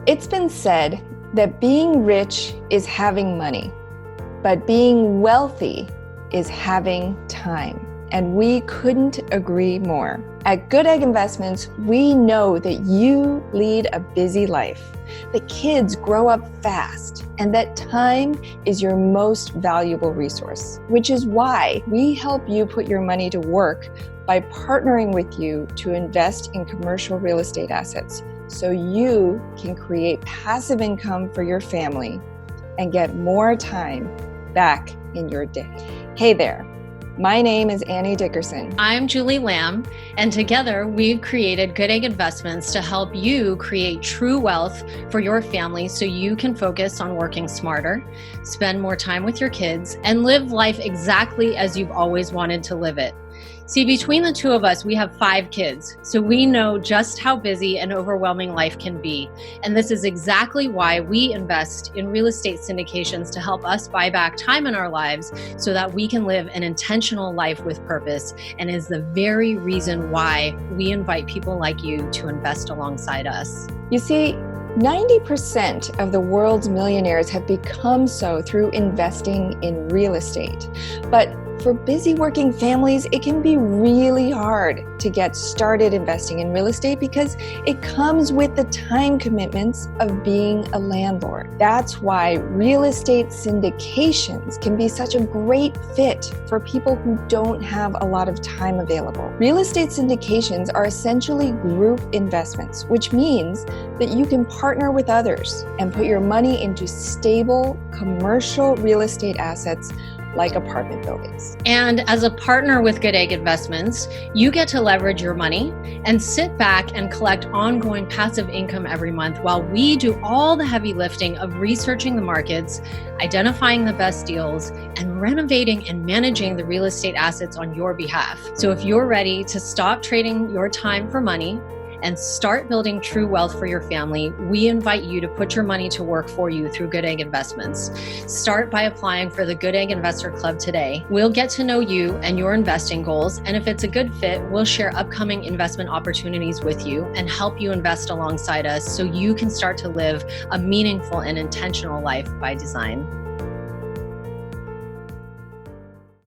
It's been said that being rich is having money, but being wealthy is having time. And we couldn't agree more. At Goodegg Investments, we know that you lead a busy life, that kids grow up fast, and that time is your most valuable resource, which is why we help you put your money to work by partnering with you to invest in commercial real estate assets so you can create passive income for your family and get more time back in your day. Hey there. My name is Annie Dickerson. I'm Julie Lamb, and together we've created Goodegg Investments to help you create true wealth for your family so you can focus on working smarter, spend more time with your kids, and live life exactly as you've always wanted to live it. See, between the two of us, we have 5 kids, so we know just how busy and overwhelming life can be. And this is exactly why we invest in real estate syndications to help us buy back time in our lives so that we can live an intentional life with purpose, and is the very reason why we invite people like you to invest alongside us. You see, 90% of the world's millionaires have become so through investing in real estate. But for busy working families, it can be really hard to get started investing in real estate because it comes with the time commitments of being a landlord. That's why real estate syndications can be such a great fit for people who don't have a lot of time available. Real estate syndications are essentially group investments, which means that you can partner with others and put your money into stable commercial real estate assets like apartment buildings. And as a partner with Goodegg Investments, you get to leverage your money and sit back and collect ongoing passive income every month while we do all the heavy lifting of researching the markets, identifying the best deals, and renovating and managing the real estate assets on your behalf. So if you're ready to stop trading your time for money and start building true wealth for your family, we invite you to put your money to work for you through Goodegg Investments. Start by applying for the Goodegg Investor Club today. We'll get to know you and your investing goals, and if it's a good fit, we'll share upcoming investment opportunities with you and help you invest alongside us so you can start to live a meaningful and intentional life by design.